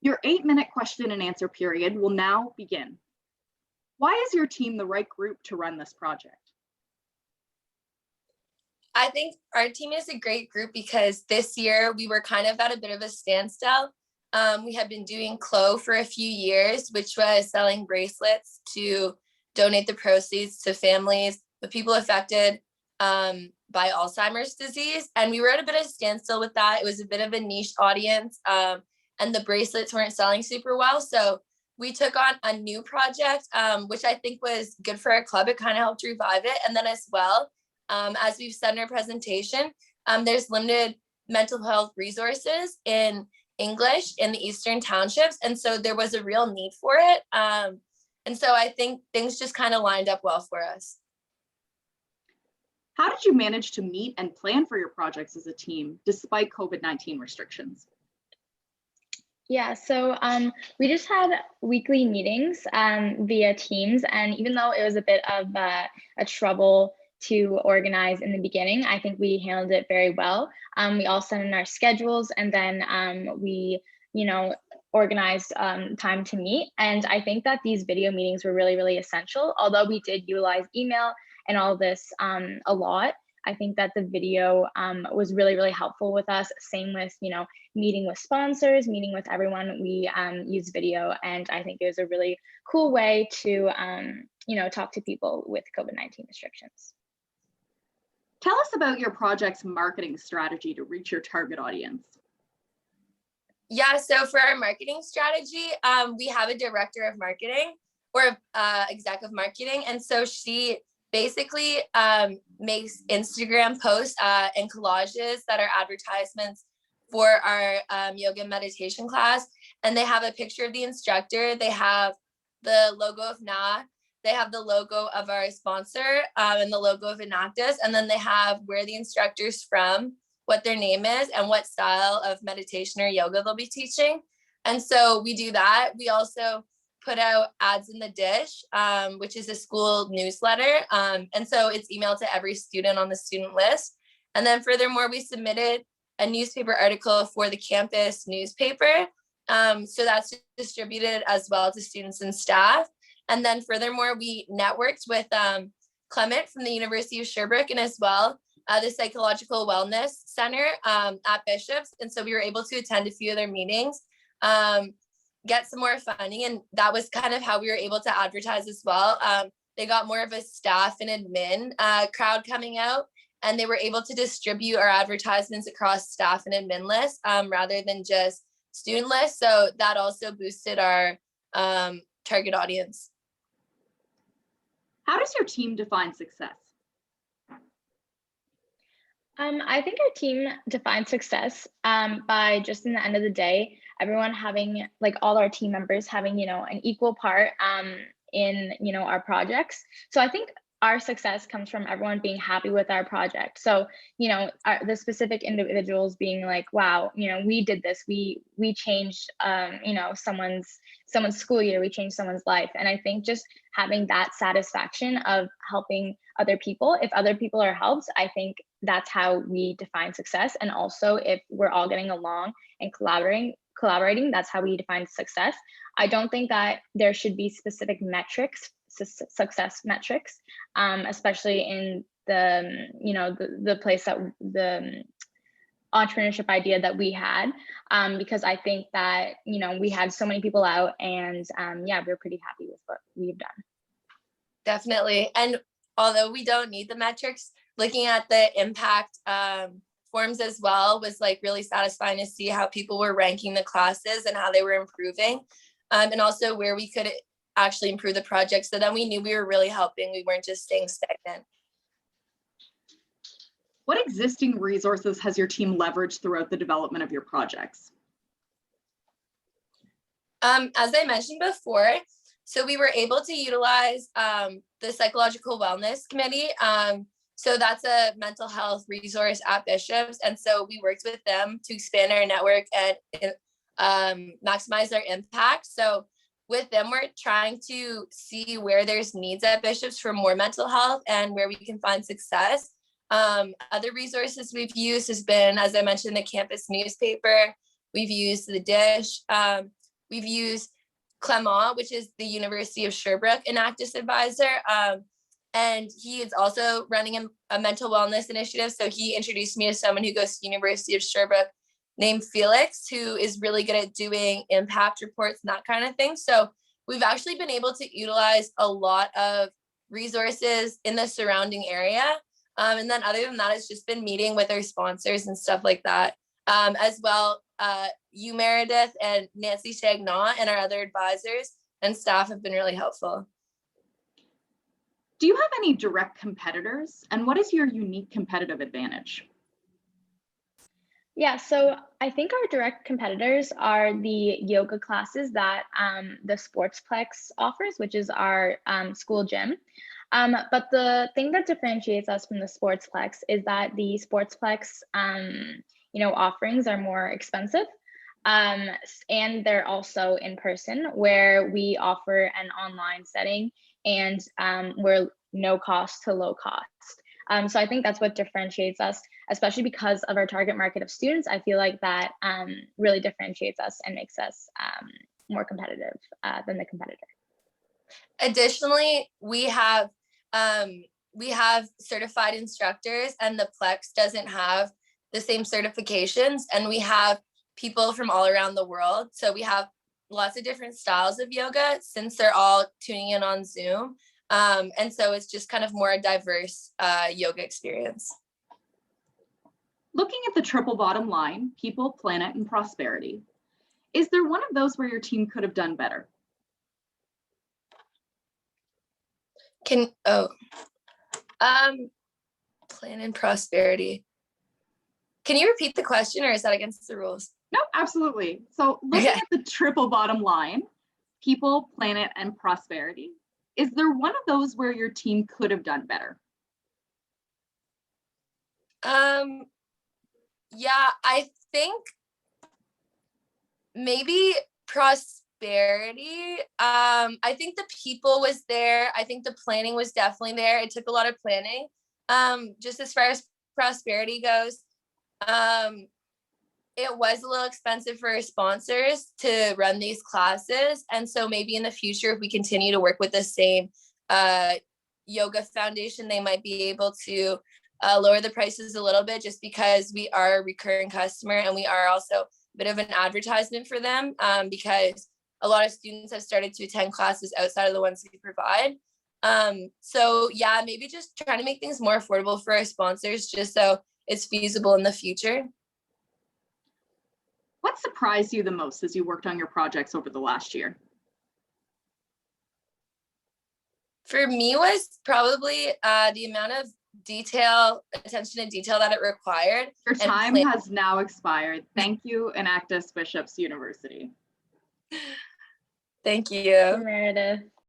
Your 8-minute question and answer period will now begin. Why is your team the right group to run this project? I think our team is a great group because this year we were kind of at a bit of a standstill. We had been doing CLO for a few years, which was selling bracelets to donate the proceeds to families with people affected by Alzheimer's disease. And we were at a bit of a standstill with that. It was a bit of a niche audience, and the bracelets weren't selling super well. So we took on a new project, which I think was good for our club. It kind of helped revive it. And then as well, as we've said in our presentation, there's limited mental health resources in English in the Eastern Townships. And so there was a real need for it. And so I think things just kind of lined up well for us. How did you manage to meet and plan for your projects as a team despite COVID-19 restrictions? Yeah, so we just had weekly meetings via Teams, and even though it was a bit of a trouble to organize in the beginning, I think we handled it very well. We all sent in our schedules, and then we, organized time to meet. And I think that these video meetings were really, really essential. Although we did utilize email and all this a lot, I think that the video was really, really helpful with us. Same with, meeting with sponsors, meeting with everyone. We use video, and I think it was a really cool way to, talk to people with COVID-19 restrictions. Tell us about your project's marketing strategy to reach your target audience. Yeah, so for our marketing strategy, we have a director of marketing or exec of marketing. And so she basically makes Instagram posts and collages that are advertisements for our yoga and meditation class. And they have a picture of the instructor. They have the logo of NA. They have the logo of our sponsor and the logo of Enactus. And then they have where the instructor's from, what their name is, and what style of meditation or yoga they'll be teaching. And so we do that. We also put out ads in the dish, which is a school newsletter. And so it's emailed to every student on the student list. And then furthermore, we submitted a newspaper article for the campus newspaper. So that's distributed as well to students and staff. And then furthermore, we networked with Clement from the University of Sherbrooke, and as well the Psychological Wellness Center at Bishop's. And so we were able to attend a few of their meetings, get some more funding, and that was kind of how we were able to advertise as well. They got more of a staff and admin crowd coming out, and they were able to distribute our advertisements across staff and admin lists rather than just student lists. So that also boosted our target audience. How does your team define success? I think our team defines success by just in the end of the day, everyone having, like all our team members having, an equal part in, our projects. So I think our success comes from everyone being happy with our project. So, the specific individuals being like, wow, we did this, we changed, someone's school year, we changed someone's life. And I think just having that satisfaction of helping other people, if other people are helped, I think that's how we define success. And also if we're all getting along and collaborating, that's how we define success. I don't think that there should be specific metrics, success metrics, especially in the place that the entrepreneurship idea that we had, because I think that, we had so many people out, and we're pretty happy with what we've done. Definitely. And although we don't need the metrics, looking at the impact forms as well was like really satisfying to see how people were ranking the classes and how they were improving, and also where we could actually improve the project. So then we knew we were really helping. We weren't just staying stagnant. What existing resources has your team leveraged throughout the development of your projects? As I mentioned before, so we were able to utilize the Psychological Wellness Committee. So that's a mental health resource at Bishop's. And so we worked with them to expand our network and maximize our impact. So with them, we're trying to see where there's needs at Bishop's for more mental health and where we can find success. Other resources we've used has been, as I mentioned, the campus newspaper. We've used the dish. we've used Clement, which is the University of Sherbrooke Enactus advisor. And he is also running a mental wellness initiative. So he introduced me to someone who goes to the University of Sherbrooke named Felix, who is really good at doing impact reports and that kind of thing. So we've actually been able to utilize a lot of resources in the surrounding area. And then other than that, it's just been meeting with our sponsors and stuff like that. As well, you, Meredith, and Nancy Chagnat and our other advisors and staff have been really helpful. Do you have any direct competitors? And what is your unique competitive advantage? Yeah, so I think our direct competitors are the yoga classes that the Sportsplex offers, which is our school gym. But the thing that differentiates us from the Sportsplex is that the Sportsplex, offerings are more expensive. And they're also in person, where we offer an online setting, and we're no cost to low cost. So I think that's what differentiates us, especially because of our target market of students. I feel like that really differentiates us and makes us more competitive than the competitor. Additionally, we have certified instructors, and the Plex doesn't have the same certifications, and we have people from all around the world. So we have lots of different styles of yoga, since they're all tuning in on Zoom. And so it's just kind of more a diverse yoga experience. Looking at the triple bottom line, people, planet, and prosperity, is there one of those where your team could have done better? Plan and prosperity. Can you repeat the question, or is that against the rules? No, absolutely. So looking at the triple bottom line, people, planet, and prosperity, is there one of those where your team could have done better? Yeah, I think maybe prosperity. I think the people was there. I think the planning was definitely there. It took a lot of planning. Just as far as prosperity goes, it was a little expensive for our sponsors to run these classes. And so maybe in the future, if we continue to work with the same yoga foundation, they might be able to lower the prices a little bit, just because we are a recurring customer, and we are also a bit of an advertisement for them, because a lot of students have started to attend classes outside of the ones we provide. So yeah, maybe just trying to make things more affordable for our sponsors, just so it's feasible in the future. What surprised you the most as you worked on your projects over the last year? For me was probably the amount of attention to detail that it required. Your time has now expired. Thank you, Enactus Bishops University. Thank you. Meredith.